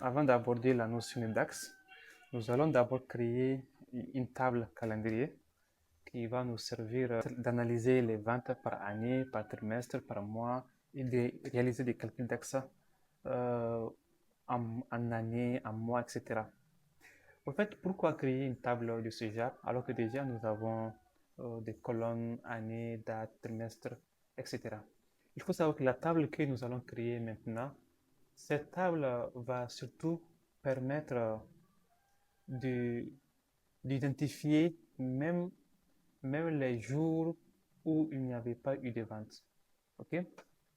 avant d'aborder la notion de DAX, nous allons d'abord créer une table calendrier qui va nous servir d'analyser les ventes par année, par trimestre, par mois et de réaliser des calculs DAX en année, en mois, etc. En fait, pourquoi créer une table de ce genre alors que déjà nous avons des colonnes, année, date, trimestre, etc. Il faut savoir que la table que nous allons créer maintenant, cette table va surtout permettre de, d'identifier même les jours où il n'y avait pas eu de vente. Ok?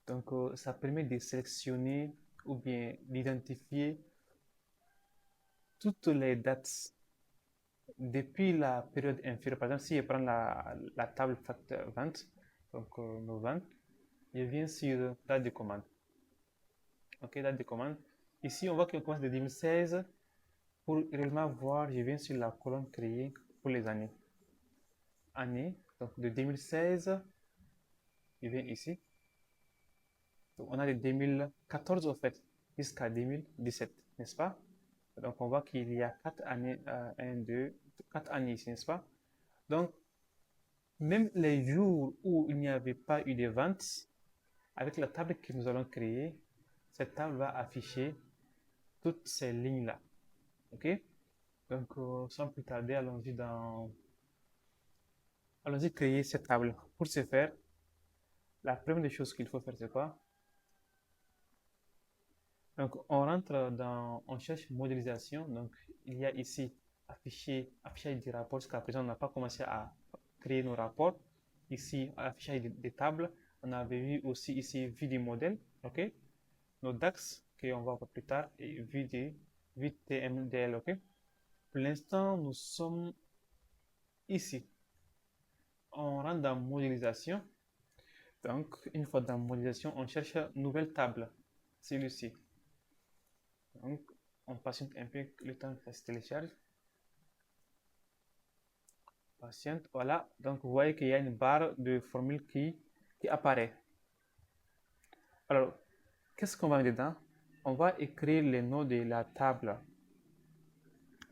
Donc, ça permet de sélectionner ou bien d'identifier toutes les dates depuis la période inférieure. Par exemple, si je prends la table facteur vente, donc nos ventes, je viens sur date de commande. Ok, date de commande. Ici, on voit qu'on commence de 2016. Pour réellement voir, je viens sur la colonne créée pour les années. Année, donc de 2016, je viens ici. Donc on a de 2014 au fait jusqu'à 2017, n'est-ce pas? Donc on voit qu'il y a 4 années, 1, 2, 4 années ici, n'est-ce pas? Donc même les jours où il n'y avait pas eu de ventes, avec la table que nous allons créer, cette table va afficher toutes ces lignes-là. Ok? Donc sans plus tarder, allons-y créer cette table. Pour ce faire, la première des choses qu'il faut faire, c'est quoi? Donc, on cherche modélisation. Donc, il y a ici affichage des rapports. Jusqu'à présent, on n'a pas commencé à créer nos rapports. Ici, affichage des tables. On avait vu aussi ici vue du modèle. OK? Nos DAX, qu'on va voir plus tard, et vue TMDL. OK? Pour l'instant, nous sommes ici. On rentre dans modélisation. Donc, une fois dans modélisation, on cherche une nouvelle table. Celui-ci. Donc, on patiente un peu le temps que ça se télécharge. Patiente, voilà. Donc, vous voyez qu'il y a une barre de formule qui apparaît. Alors, qu'est-ce qu'on va mettre dedans? On va écrire les noms de la table.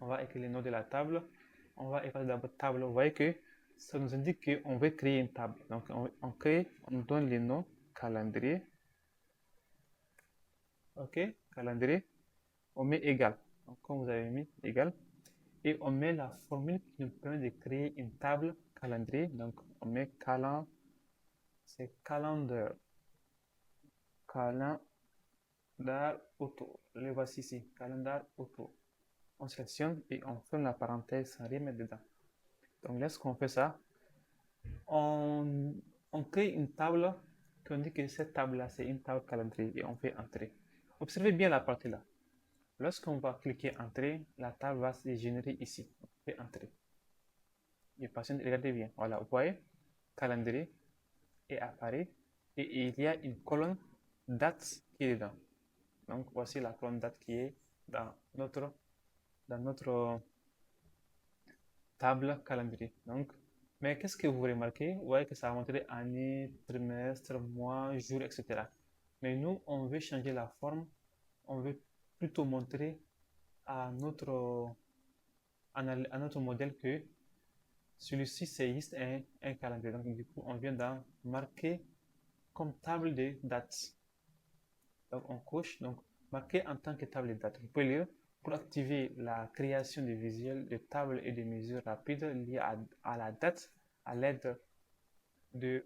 On va écrire les noms de la table. On va écrire d'abord table. Vous voyez que ça nous indique qu'on veut créer une table. Donc, on crée, on donne les noms calendrier. OK, calendrier. On met égal. Donc, comme vous avez mis égal. Et on met la formule qui nous permet de créer une table calendrier. Donc, on met c'est calendar. Calendar auto. Le voici ici. Calendar auto. On sélectionne et on ferme la parenthèse sans rien mettre dedans. Donc, lorsqu'on fait ça, on crée une table qu'on dit que cette table-là, c'est une table calendrier et on fait entrer. Observez bien la partie là. Lorsqu'on va cliquer entrée, la table va se générer ici. On fait entrer. Et patiente, regardez bien. Voilà, vous voyez, calendrier est apparaît et il y a une colonne date qui est dedans. Donc voici la colonne date qui est dans notre table calendrier. Donc, mais qu'est-ce que vous remarquez? Vous voyez que ça va montrer année, trimestre, mois, jour, etc. Mais nous, on veut changer la forme. On veut plutôt montrer à notre modèle que celui-ci, c'est juste un calendrier. Donc, du coup, on vient d'en marquer comme table de dates. Donc, on coche, donc, marquer en tant que table de dates. Vous pouvez lire pour activer la création de visuels de tables et de mesures rapides liées à la date à l'aide de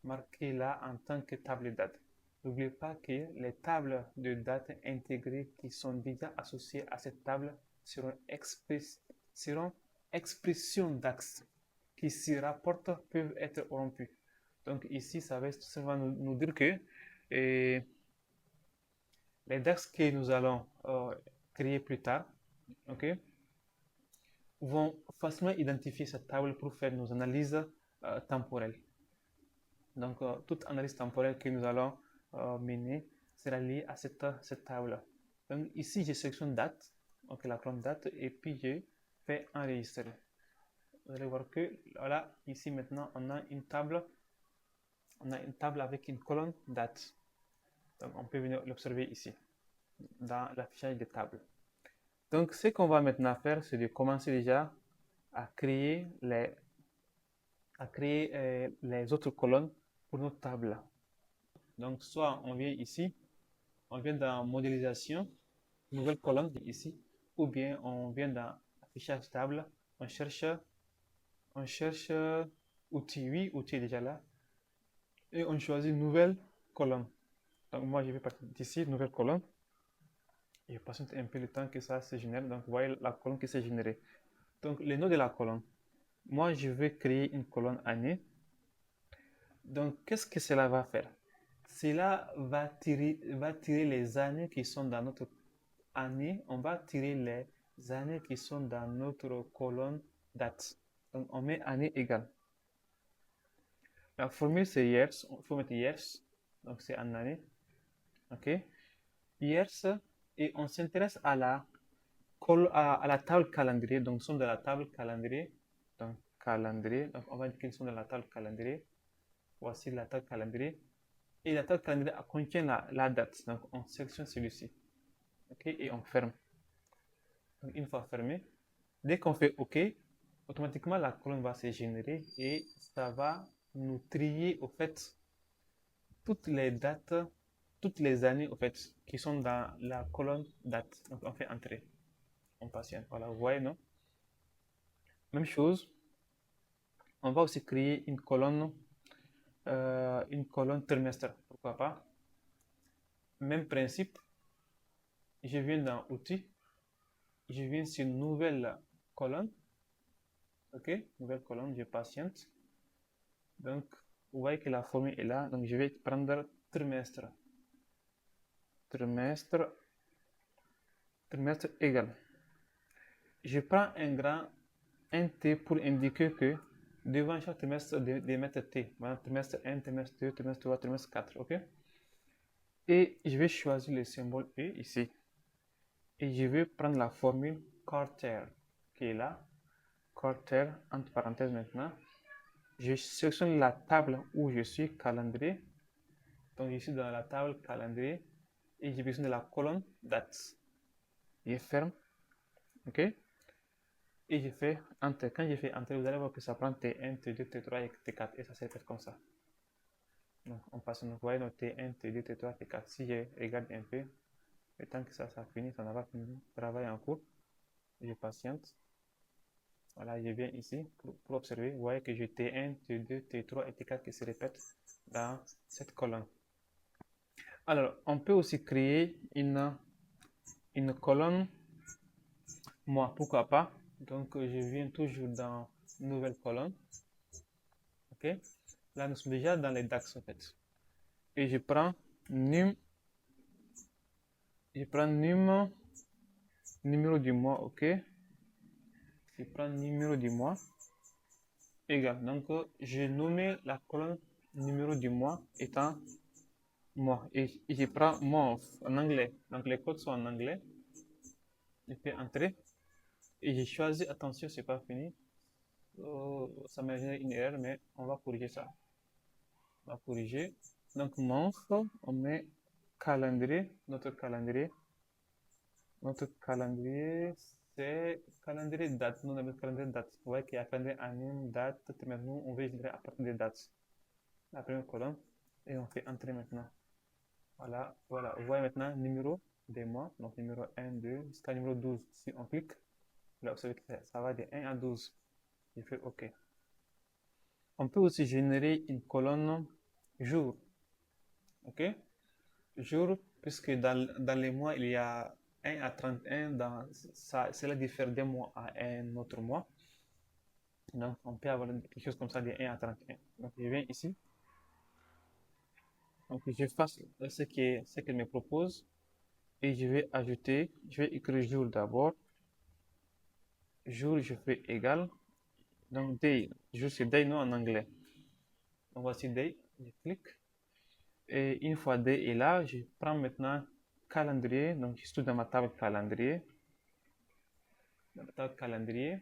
marquer là en tant que table de date. N'oubliez pas que les tables de date intégrées qui sont déjà associées à cette table seront expressions d'axes qui s'y rapportent peuvent être rompues. Donc ici, ça va tout simplement nous dire que les DAX que nous allons créer plus tard, ok, vont facilement identifier cette table pour faire nos analyses temporelles. Donc, toute analyse temporelle que nous allons mener sera liée à cette table. Donc, ici, je sélectionne date, donc la colonne date, et puis je fais enregistrer. Vous allez voir que, voilà, ici maintenant, on a une table avec une colonne date. Donc, on peut venir l'observer ici. dans l'affichage des tables. Donc, ce qu'on va maintenant faire, c'est de commencer déjà à créer les autres colonnes pour notre table. Donc, soit on vient ici, on vient dans modélisation, nouvelle colonne ici, ou bien on vient dans affichage table, on cherche outil, oui, outil est déjà là, et on choisit nouvelle colonne. Donc, moi, je vais partir d'ici, nouvelle colonne. Je patiente un peu le temps que ça se génère. Donc, vous voyez la colonne qui s'est générée. Donc, le nom de la colonne. Moi, je vais créer une colonne année. Donc, qu'est-ce que cela va faire? Cela va tirer les années qui sont dans notre année. On va tirer les années qui sont dans notre colonne date. Donc, on met année égale. La formule, c'est years. Il faut mettre years. Donc, c'est en année. OK? Years. Et on s'intéresse à la table calendrier. Donc, nous sommes dans la table calendrier. Donc, calendrier. Donc, on va dire qu'ils sont dans la table calendrier. Voici la table calendrier. Et la table calendrier contient la date. Donc, on sélectionne celui-ci. OK? Et on ferme. Donc, une fois fermé, dès qu'on fait OK, automatiquement la colonne va se générer et ça va nous trier au fait toutes les dates, toutes les années au fait qui sont dans la colonne date. Donc, on fait entrer. On patiente. Voilà, vous voyez, non? Même chose, on va aussi créer une colonne trimestre, pourquoi pas. Même principe, je viens dans outils, je viens sur nouvelle colonne, ok, nouvelle colonne, je patiente. Donc, vous voyez que la formule est là, donc je vais prendre trimestre, trimestre, trimestre égal. Je prends un grand T pour indiquer que devant chaque trimestre, de mettre T. Voilà, trimestre 1, trimestre 2, trimestre 3, trimestre 4, ok? Et je vais choisir le symbole E ici. Et je vais prendre la formule quarter qui est là. Quarter, entre parenthèses maintenant. Je sélectionne la table où je suis, calendrier. Donc je suis dans la table calendrier et j'ai besoin de la colonne date. Je ferme. OK? Et je fais Enter. Quand je fais Enter, vous allez voir que ça prend T1, T2, T3 et T4. Et ça s'est fait comme ça. Donc on passe, vous voyez, donc T1, T2, T3, T4. Si je regarde un peu, le temps que ça finit, ça n'a pas fini. Travail en cours. Je patiente. Voilà, je viens ici pour observer. Vous voyez que j'ai T1, T2, T3 et T4 qui se répètent dans cette colonne. Alors, on peut aussi créer une colonne mois, pourquoi pas. Donc, je viens toujours dans nouvelle colonne. OK? Là, nous sommes déjà dans les DAX en fait. Et je prends numéro du mois, OK? Je prends numéro du mois égal. Donc, j'ai nommé la colonne numéro du mois étant mois. Et je prends mois en anglais. Donc, les codes sont en anglais. Je fais entrer. Et j'ai choisi, attention, c'est pas fini. Ça m'a généré une erreur, mais on va corriger ça. On va corriger. Donc, month, on met calendrier, notre calendrier. Notre calendrier, c'est calendrier date. Nous, on appelle calendrier date. Vous voyez qu'il y a calendrier année, date. Maintenant, on va générer à partir des dates. La première colonne. Et on fait entrer maintenant. Voilà, voilà. Vous voyez maintenant numéro des mois. Donc, numéro 1, 2, jusqu'à numéro 12. Si on clique, là, vous savez que ça va de 1 à 12. Je fais OK. On peut aussi générer une colonne jour. OK? Jour, puisque dans les mois, il y a 1 à 31. Cela diffère d'un mois à un autre mois. Donc, on peut avoir quelque chose comme ça de 1 à 31. Donc, je viens ici. Donc, je fasse ce qu'elle me propose. Et je vais écrire jour d'abord. Jour, je fais égal. Donc, day. Jour, c'est day, non en anglais. Donc, voici day. Je clique. Et une fois day est là, je prends maintenant calendrier. Donc, je suis dans ma table calendrier. Dans ma table calendrier.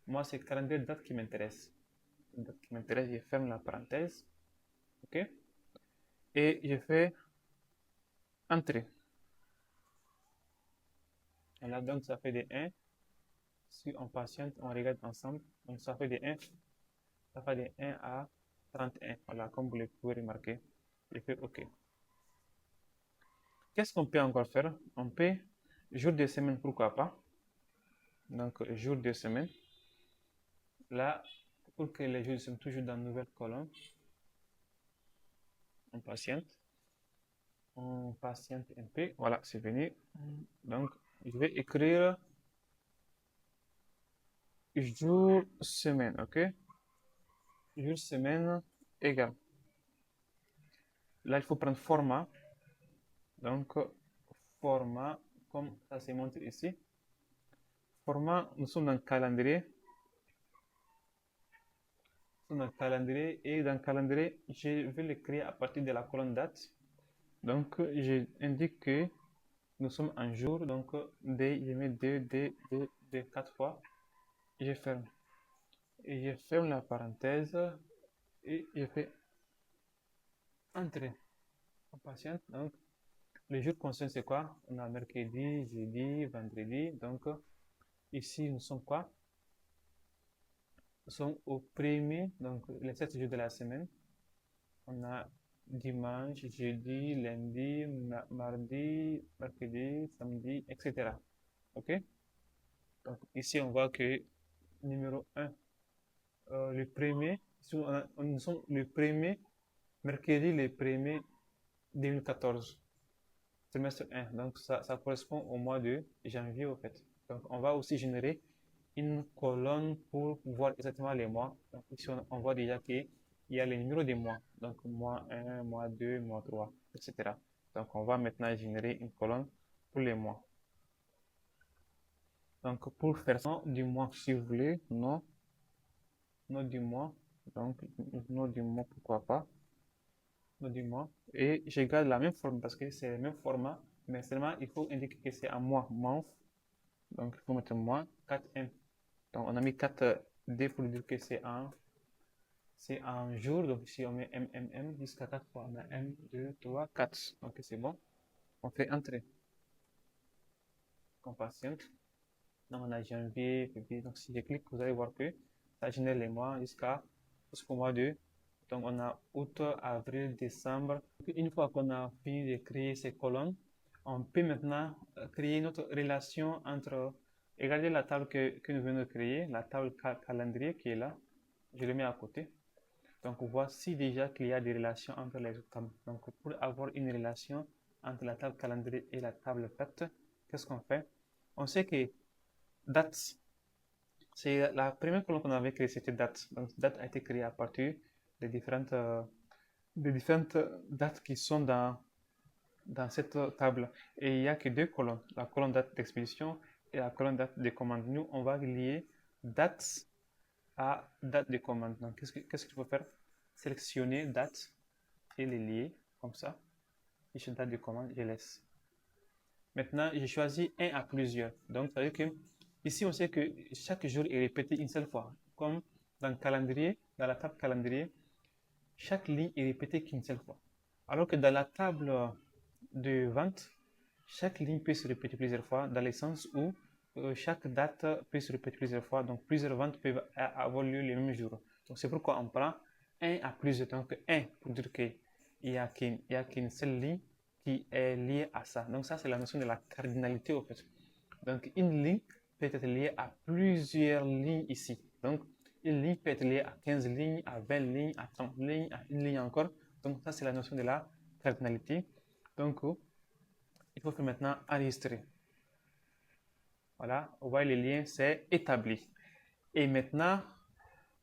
Moi, c'est calendrier date qui m'intéresse. Date qui m'intéresse, je ferme la parenthèse. OK? Et je fais entrer. Voilà, donc ça fait des 1. Si on patiente, on regarde ensemble. Donc ça fait des 1. Ça fait des 1 à 31. Voilà, comme vous le pouvez remarquer. Je fais OK. Qu'est-ce qu'on peut encore faire? On peut jour de semaine, pourquoi pas. Donc jour de semaine. Là, pour que les jours sont toujours dans une nouvelle colonne, on patiente. On patiente un peu. Voilà, c'est fini. Donc, je vais écrire jour, semaine, ok? Jour, semaine, égal. Là, il faut prendre format. Donc, format, comme ça se montre ici. Format, nous sommes dans le calendrier. Nous sommes dans le calendrier. Et dans le calendrier, je vais le créer à partir de la colonne date. Donc, je indique que nous sommes en jour. Donc, je mets 2, 4 fois. Je ferme. Et je ferme la parenthèse. Et je fais entrer. On patiente. Donc, les jours concernés, c'est quoi? On a mercredi, jeudi, vendredi. Donc, ici, nous sommes quoi? Nous sommes au premier, donc les 7 jours de la semaine. On a dimanche, jeudi, lundi, mardi, mercredi, samedi, etc. OK? Donc, ici, on voit que numéro 1, le premier, nous sommes le premier, mercredi, le premier 2014. Trimestre 1. Donc, ça correspond au mois de janvier, au fait. Donc, on va aussi générer une colonne pour voir exactement les mois. Donc, ici, on voit déjà qu'il y a les numéros des mois. Donc, mois 1, mois 2, mois 3, etc. Donc, on va maintenant générer une colonne pour les mois. Donc, pour faire ça, du mois, si vous voulez, nom du mois. Donc, nom du mois, pourquoi pas. Nom du mois. Et je garde la même forme parce que c'est le même format, mais seulement il faut indiquer que c'est un mois, month. Donc, il faut mettre mois 4M. Donc, on a mis 4D pour dire que c'est un jour. Donc, ici, on met MMM jusqu'à 4 fois. On a 1, 2, 3, 4. Donc, c'est bon. On fait entrer. On patiente. Donc, on a janvier, février. Donc, si je clique, vous allez voir que ça génère les mois jusqu'au mois de. Donc, on a août, avril, décembre. Une fois qu'on a fini de créer ces colonnes, on peut maintenant créer notre relation entre. Regardez la table que nous venons de créer, la table calendrier qui est là. Je le mets à côté. Donc, voici déjà qu'il y a des relations entre les tables. Donc, pour avoir une relation entre la table calendrier et la table fête, qu'est-ce qu'on fait? On sait que date, c'est la première colonne qu'on avait créée, c'était date. Donc, date a été créée à partir des différentes dates qui sont dans cette table. Et il n'y a que deux colonnes, la colonne date d'expédition et la colonne date de commande. Nous, on va lier date à date de commande. Donc, qu'est-ce qu'il faut faire? Sélectionner date et les lier comme ça. Et sur date de commande, je laisse. Maintenant, j'ai choisi un à plusieurs. Donc, ça veut dire que ici, on sait que chaque jour est répété une seule fois. Comme dans le calendrier, dans la table calendrier, chaque ligne est répétée qu'une seule fois. Alors que dans la table de vente, chaque ligne peut se répéter plusieurs fois dans le sens où chaque date peut se répéter plusieurs fois. Donc, plusieurs ventes peuvent avoir lieu le même jour. Donc, c'est pourquoi on prend un à plusieurs. Donc, un pour dire qu'il n'y a qu'une seule ligne qui est liée à ça. Donc, ça, c'est la notion de la cardinalité, au fait. Donc, une ligne peut être liée à plusieurs lignes ici. Donc, une ligne peut être liée à 15 lignes, à 20 lignes, à 30 lignes, à une ligne encore. Donc, ça, c'est la notion de la cardinalité. Donc, il faut faire maintenant enregistrer. Voilà, on voit les liens, c'est établi. Et maintenant,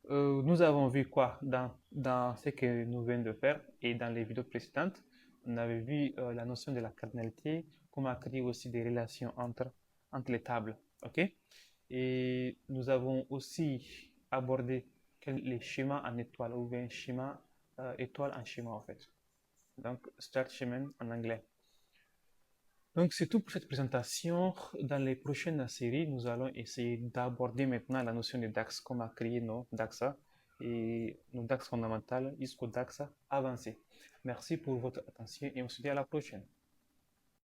nous avons vu quoi dans ce que nous venons de faire et dans les vidéos précédentes. On avait vu la notion de la cardinalité, comment créer aussi des relations entre les tables. OK? Et nous avons aussi abordé les schémas en étoile ou bien schéma étoile en schéma en fait. Donc, start schema en anglais. Donc, c'est tout pour cette présentation. Dans les prochaines séries, nous allons essayer d'aborder maintenant la notion de DAX, comment créer nos DAX et nos DAX fondamentales jusqu'au DAX avancé. Merci pour votre attention et on se dit à la prochaine.